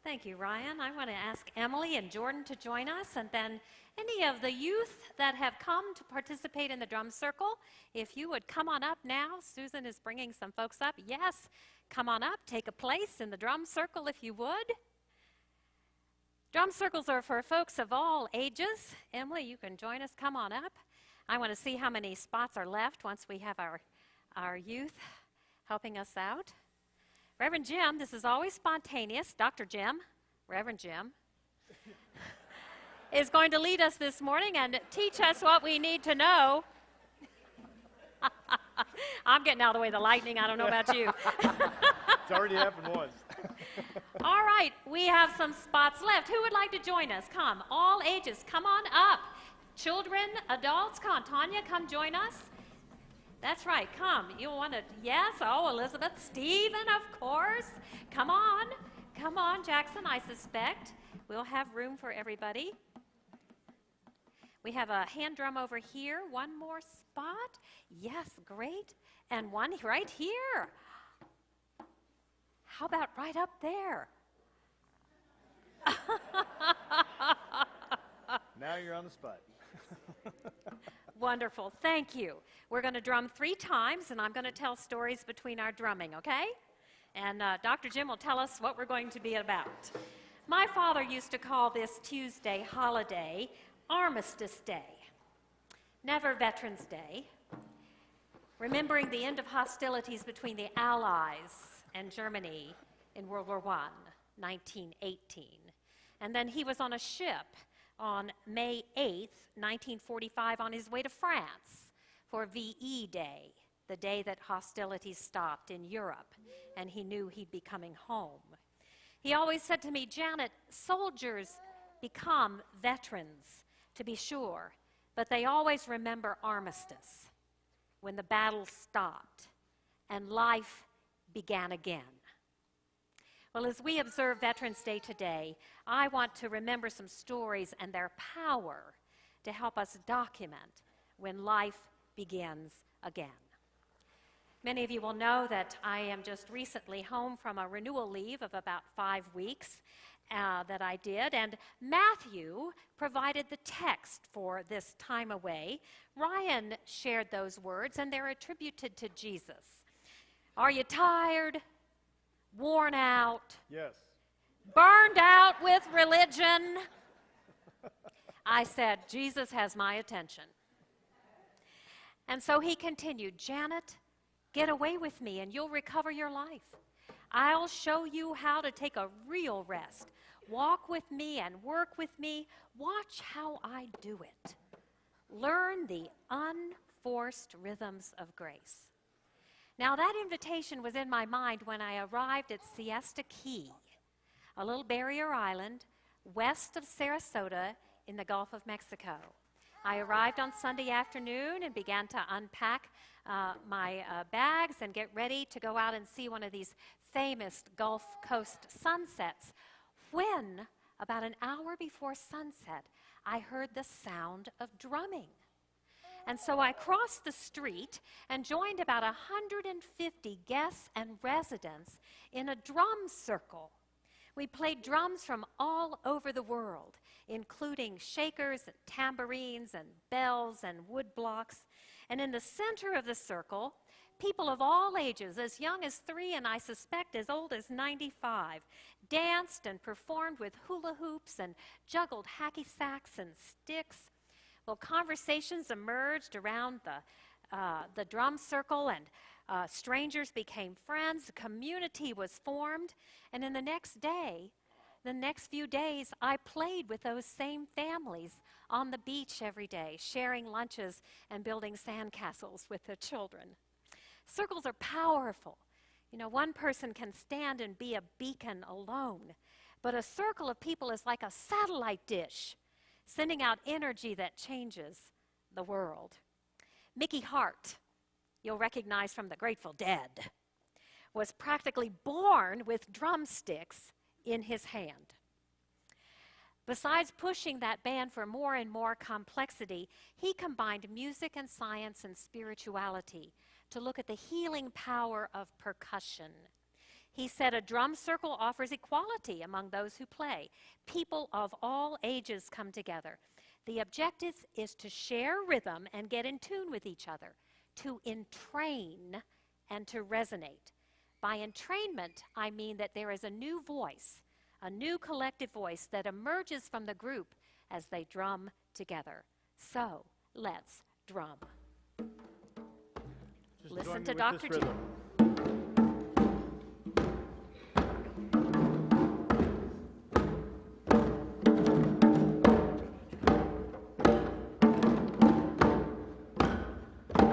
Thank you, Ryan. I want to ask Emily and Jordan to join us, and then any of the youth that have come to participate in the drum circle, if you would come on up now. Susan is bringing some folks up. Yes, come on up, take a place in the drum circle if you would. Drum circles are for folks of all ages. Emily, you can join us. Come on up. I want to see how many spots are left once we have our youth helping us out. Reverend Jim, this is always spontaneous. Dr. Jim, Reverend Jim, is going to lead us this morning and teach us what we need to know. I'm getting out of the way of the lightning. I don't know about you. It's already happened once. All right, we have some spots left. Who would like to join us? Come, all ages, come on up. Children, adults, come on. Tanya, come join us. That's right, come. You want to, yes, oh, Elizabeth, Stephen, of course. Come on, Jackson, I suspect. We'll have room for everybody. We have a hand drum over here. One more spot. Yes, great. And one right here. How about right up there? Now you're on the spot. Wonderful, thank you. We're going to drum 3 times, and I'm going to tell stories between our drumming, okay? And Dr. Jim will tell us what we're going to be about. My father used to call this Tuesday holiday Armistice Day, never Veterans Day, remembering the end of hostilities between the Allies and Germany in World War I, 1918. And then he was on a ship on May 8th, 1945, on his way to France for VE Day, the day that hostilities stopped in Europe, and he knew he'd be coming home. He always said to me, Janet, soldiers become veterans, to be sure, but they always remember armistice, when the battle stopped and life began again. Well, as we observe Veterans Day today, I want to remember some stories and their power to help us document when life begins again. Many of you will know that I am just recently home from a renewal leave of about 5 weeks that I did, and Matthew provided the text for this time away. Ryan shared those words, and they're attributed to Jesus. Are you tired? Worn out? Yes. Burned out with religion? I said, Jesus has my attention. And so he continued, Janet, get away with me and you'll recover your life. I'll show you how to take a real rest. Walk with me and work with me. Watch how I do it. Learn the unforced rhythms of grace. Now, that invitation was in my mind when I arrived at Siesta Key, a little barrier island west of Sarasota in the Gulf of Mexico. I arrived on Sunday afternoon and began to unpack my bags and get ready to go out and see one of these famous Gulf Coast sunsets, when, about an hour before sunset, I heard the sound of drumming. And so I crossed the street and joined about 150 guests and residents in a drum circle. We played drums from all over the world, including shakers and tambourines and bells and wood blocks. And in the center of the circle, people of all ages, as young as 3 and I suspect as old as 95, danced and performed with hula hoops and juggled hacky sacks and sticks. Well, conversations emerged around the drum circle, and strangers became friends. A community was formed, and in the next few days, I played with those same families on the beach every day, sharing lunches and building sandcastles with the children. Circles are powerful. You know, one person can stand and be a beacon alone, but a circle of people is like a satellite dish, sending out energy that changes the world. Mickey Hart, you'll recognize from the Grateful Dead, was practically born with drumsticks in his hand. Besides pushing that band for more and more complexity, he combined music and science and spirituality to look at the healing power of percussion. He said a drum circle offers equality among those who play. People of all ages come together. The objective is to share rhythm and get in tune with each other, to entrain and to resonate. By entrainment, I mean that there is a new voice, a new collective voice that emerges from the group as they drum together. So, let's drum. Just Listen join me to with Dr. this G. rhythm.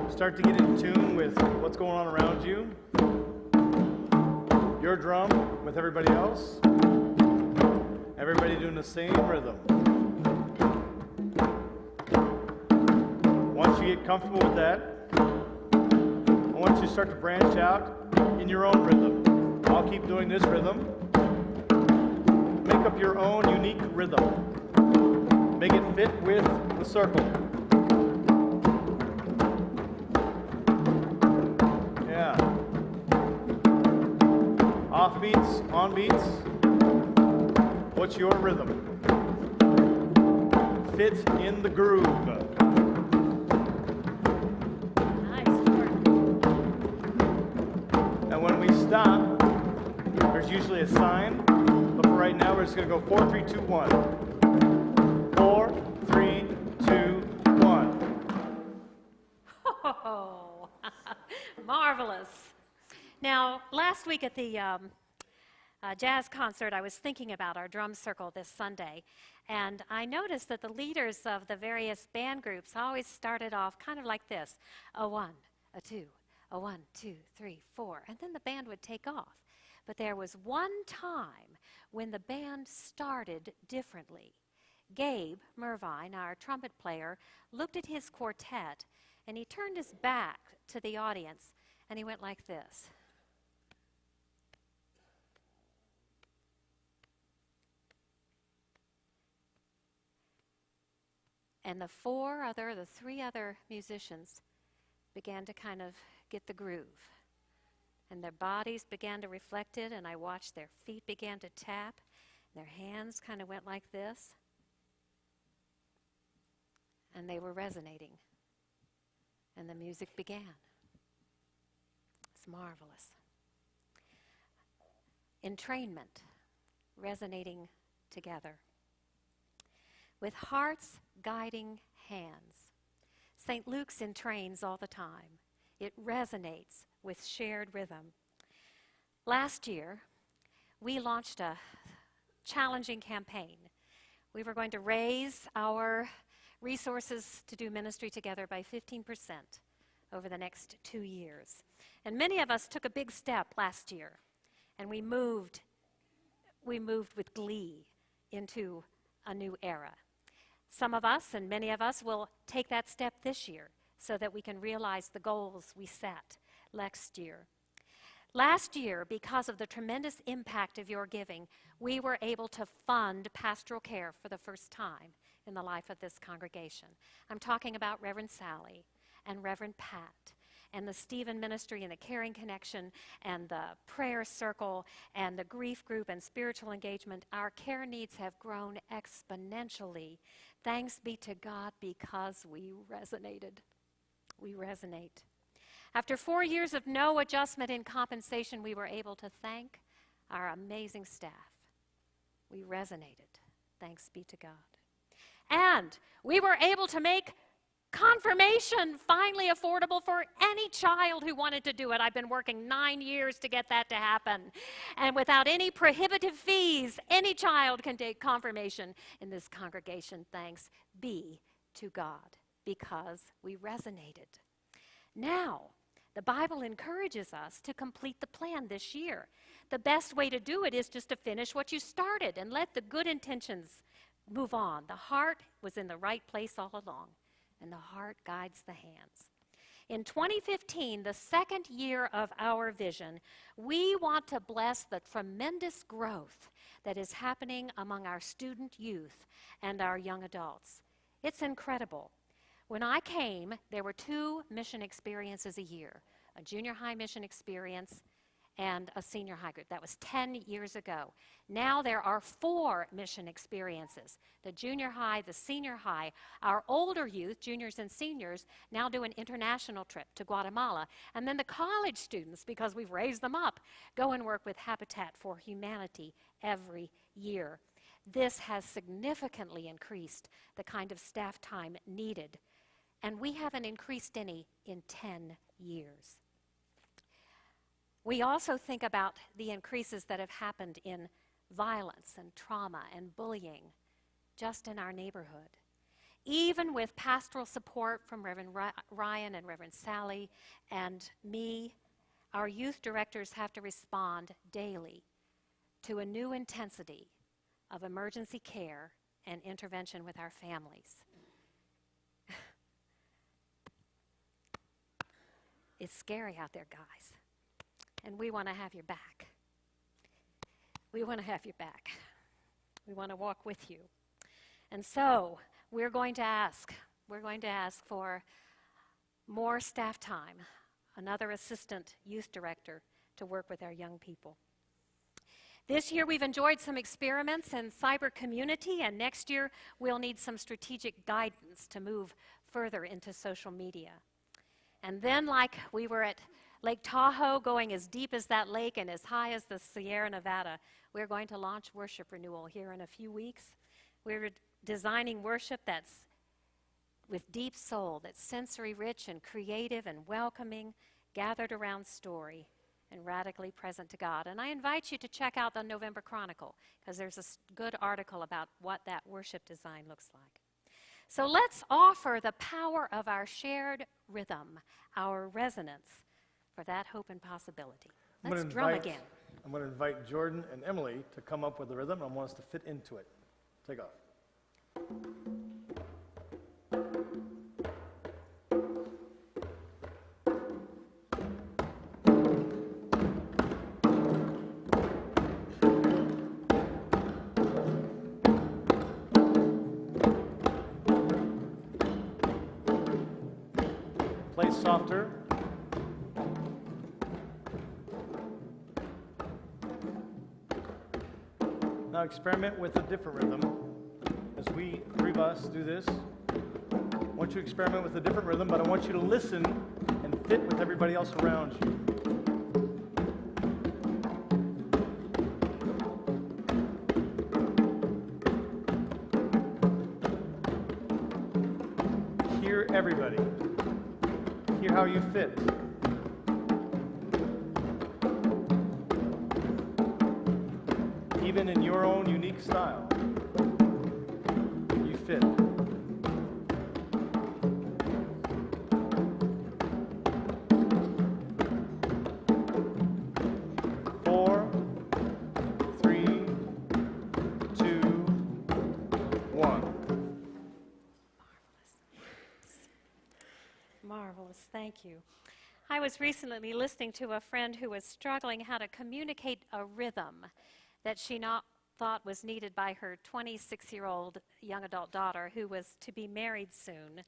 Start to get in tune with what's going on around you. Your drum with everybody else. Everybody doing the same rhythm. Once you get comfortable with that, I want you to start to branch out in your own rhythm. I'll keep doing this rhythm. Make up your own unique rhythm. Make it fit with the circle. Yeah. Off beats, on beats. What's your rhythm? Fit in the groove. And when we stop, there's usually a sign, but for right now, we're just going to go 4, 3, 2, 1. 4, 3, 2, 1. Oh, marvelous. Now, last week at the jazz concert, I was thinking about our drum circle this Sunday, and I noticed that the leaders of the various band groups always started off kind of like this: a 1, a 2, a 1, 2, 3, 4, and then the band would take off. But there was one time when the band started differently. Gabe Mervine, our trumpet player, looked at his quartet, and he turned his back to the audience, and he went like this. And the three other musicians began to kind of get the groove. And their bodies began to reflect it, and I watched their feet began to tap. Their hands kind of went like this. And they were resonating. And the music began. It's marvelous. Entrainment, resonating together. With hearts guiding hands. St. Luke's entrains all the time. It resonates with shared rhythm. Last year, we launched a challenging campaign. We were going to raise our resources to do ministry together by 15% over the next 2 years. And many of us took a big step last year, and we moved with glee into a new era. Some of us, and many of us, will take that step this year so that we can realize the goals we set next year. Last year, because of the tremendous impact of your giving, we were able to fund pastoral care for the first time in the life of this congregation. I'm talking about Reverend Sally and Reverend Pat and the Stephen Ministry and the Caring Connection and the Prayer Circle and the Grief Group and Spiritual Engagement. Our care needs have grown exponentially. Thanks be to God, because we resonated. We resonate. After 4 years of no adjustment in compensation, we were able to thank our amazing staff. We resonated. Thanks be to God. And we were able to make confirmation finally affordable for any child who wanted to do it. I've been working 9 years to get that to happen. And without any prohibitive fees, any child can take confirmation in this congregation. Thanks be to God, because we resonated. Now, the Bible encourages us to complete the plan this year. The best way to do it is just to finish what you started and let the good intentions move on. The heart was in the right place all along, and the heart guides the hands. In 2015, the second year of our vision, we want to bless the tremendous growth that is happening among our student youth and our young adults. It's incredible. When I came, there were 2 mission experiences a year, a junior high mission experience and a senior high group. That was 10 years ago. Now there are 4 mission experiences. The junior high, the senior high. Our older youth, juniors and seniors, now do an international trip to Guatemala. And then the college students, because we've raised them up, go and work with Habitat for Humanity every year. This has significantly increased the kind of staff time needed, and we haven't increased any in 10 years. We also think about the increases that have happened in violence and trauma and bullying just in our neighborhood. Even with pastoral support from Reverend Ryan and Reverend Sally and me, our youth directors have to respond daily to a new intensity of emergency care and intervention with our families. It's scary out there, guys. And we want to have your back. We want to have your back. We want to walk with you. And so we're going to ask for more staff time, another assistant youth director to work with our young people. This year we've enjoyed some experiments in cyber community, and next year we'll need some strategic guidance to move further into social media. And then, like we were at Lake Tahoe, going as deep as that lake and as high as the Sierra Nevada, we're going to launch Worship Renewal here in a few weeks. We're designing worship that's with deep soul, that's sensory rich and creative and welcoming, gathered around story, and radically present to God. And I invite you to check out the November Chronicle, because there's a good article about what that worship design looks like. So let's offer the power of our shared rhythm, our resonance, for that hope and possibility. Let's drum again. I'm going to invite Jordan and Emily to come up with a rhythm. I want us to fit into it. Take off. Play softer. Now experiment with a different rhythm. As we, 3 of us, do this, I want you to experiment with a different rhythm, but I want you to listen and fit with everybody else around you. Hear everybody. Hear how you fit. Even in your own unique style, you fit. Four, 3, 2, 1. Marvelous, thank you. I was recently listening to a friend who was struggling how to communicate a rhythm that she thought was needed by her 26-year-old young adult daughter who was to be married soon.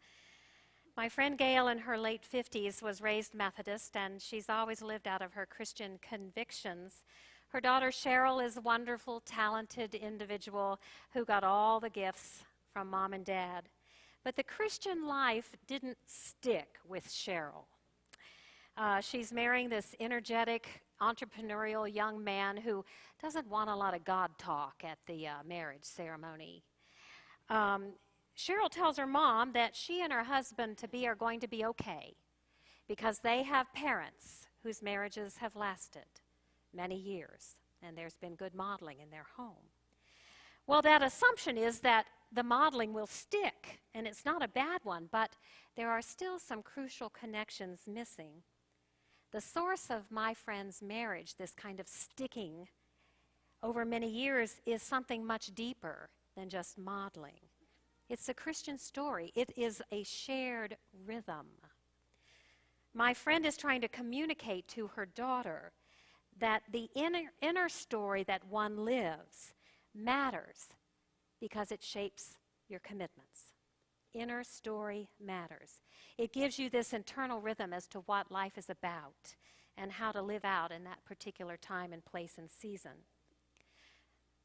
My friend Gail, in her late 50s, was raised Methodist, and she's always lived out of her Christian convictions. Her daughter Cheryl is a wonderful, talented individual who got all the gifts from Mom and Dad. But the Christian life didn't stick with Cheryl. She's marrying this energetic, entrepreneurial young man who doesn't want a lot of God talk at the marriage ceremony. Cheryl tells her mom that she and her husband to-be are going to be okay because they have parents whose marriages have lasted many years, and there's been good modeling in their home. Well, that assumption is that the modeling will stick, and it's not a bad one, but there are still some crucial connections missing. The source of my friend's marriage, this kind of sticking over many years, is something much deeper than just modeling. It's a Christian story. It is a shared rhythm. My friend is trying to communicate to her daughter that the inner story that one lives matters because it shapes your commitments. Inner story matters. It gives you this internal rhythm as to what life is about and how to live out in that particular time and place and season.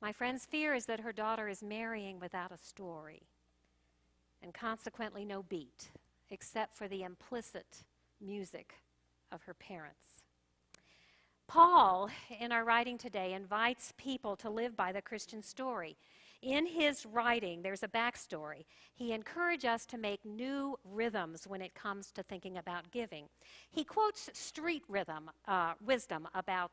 My friend's fear is that her daughter is marrying without a story, and consequently no beat, except for the implicit music of her parents. Paul, in our writing today, invites people to live by the Christian story. In his writing, there's a backstory. He encourages us to make new rhythms when it comes to thinking about giving. He quotes street wisdom about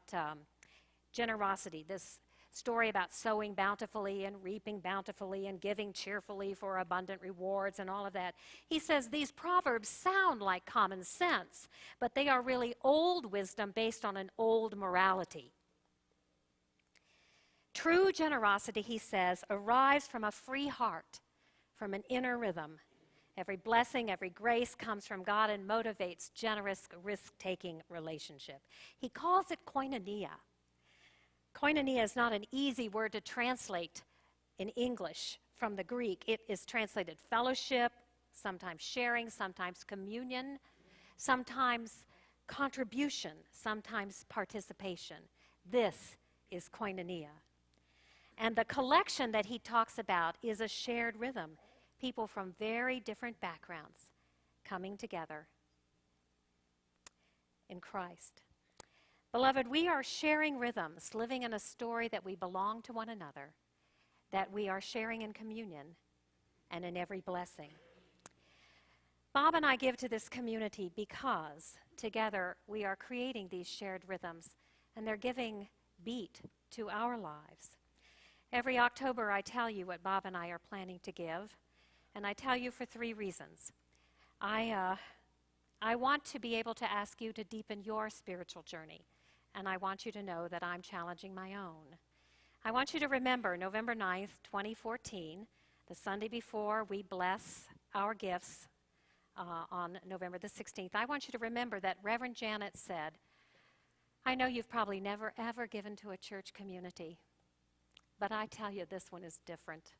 generosity, this story about sowing bountifully and reaping bountifully and giving cheerfully for abundant rewards and all of that. He says these proverbs sound like common sense, but they are really old wisdom based on an old morality. True generosity, he says, arrives from a free heart, from an inner rhythm. Every blessing, every grace comes from God and motivates generous, risk-taking relationship. He calls it koinonia. Koinonia is not an easy word to translate in English from the Greek. It is translated fellowship, sometimes sharing, sometimes communion, sometimes contribution, sometimes participation. This is koinonia. And the collection that he talks about is a shared rhythm, people from very different backgrounds coming together in Christ. Beloved, we are sharing rhythms, living in a story that we belong to one another, that we are sharing in communion and in every blessing. Bob and I give to this community because together we are creating these shared rhythms, and they're giving beat to our lives. Every October I tell you what Bob and I are planning to give, and I tell you for 3 reasons. I want to be able to ask you to deepen your spiritual journey, and I want you to know that I'm challenging my own. I want you to remember November 9th, 2014, the Sunday before we bless our gifts on November the 16th. I want you to remember that Reverend Janet said, I know you've probably never ever given to a church community, but I tell you this one is different.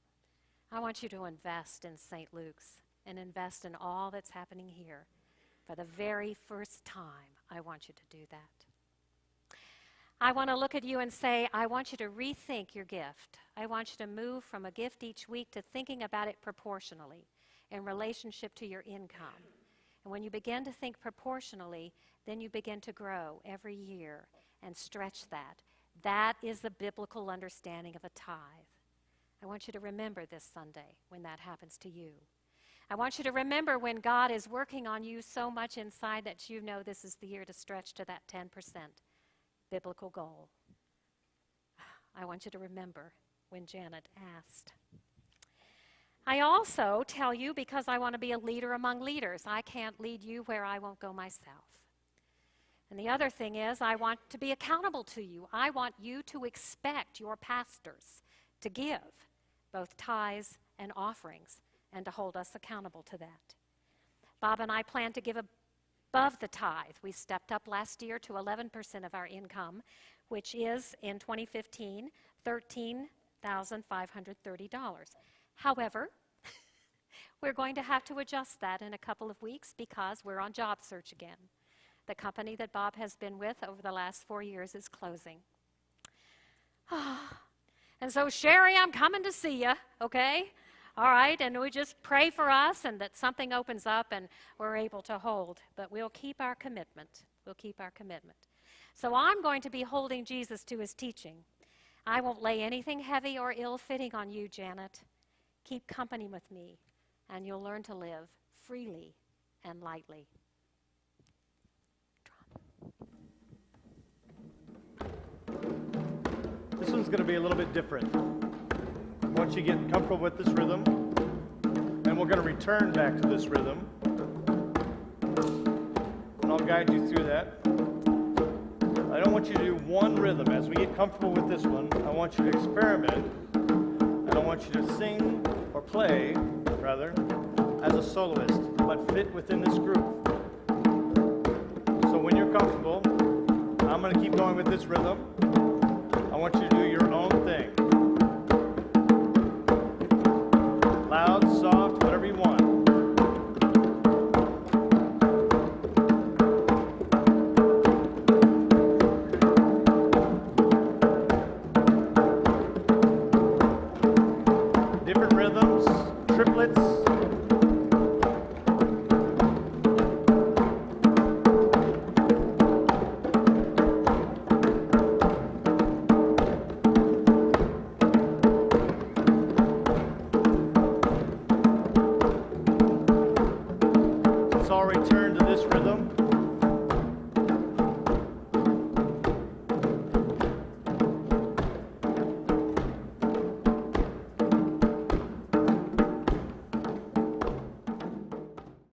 I want you to invest in St. Luke's and invest in all that's happening here. For the very first time, I want you to do that. I want to look at you and say, I want you to rethink your gift. I want you to move from a gift each week to thinking about it proportionally in relationship to your income. And when you begin to think proportionally, then you begin to grow every year and stretch that. That is the biblical understanding of a tithe. I want you to remember this Sunday when that happens to you. I want you to remember when God is working on you so much inside that you know this is the year to stretch to that 10% biblical goal. I want you to remember when Janet asked. I also tell you because I want to be a leader among leaders. I can't lead you where I won't go myself. And the other thing is I want to be accountable to you. I want you to expect your pastors to give both tithes and offerings and to hold us accountable to that. Bob and I plan to give above the tithe. We stepped up last year to 11% of our income, which is, in 2015, $13,530. However, we're going to have to adjust that in a couple of weeks because we're on job search again. The company that Bob has been with over the last 4 years is closing. And so, Sherry, I'm coming to see you, okay? All right, and we just pray for us and that something opens up and we're able to hold. But we'll keep our commitment. We'll keep our commitment. So I'm going to be holding Jesus to his teaching. I won't lay anything heavy or ill-fitting on you, Janet. Keep company with me, and you'll learn to live freely and lightly. This one's going to be a little bit different. Once you get comfortable with this rhythm, and we're going to return back to this rhythm, and I'll guide you through that. I don't want you to do one rhythm. As we get comfortable with this one, I want you to experiment. I don't want you to sing or play, rather, as a soloist, but fit within this group. So when you're comfortable, I'm going to keep going with this rhythm. I want you to do your own thing.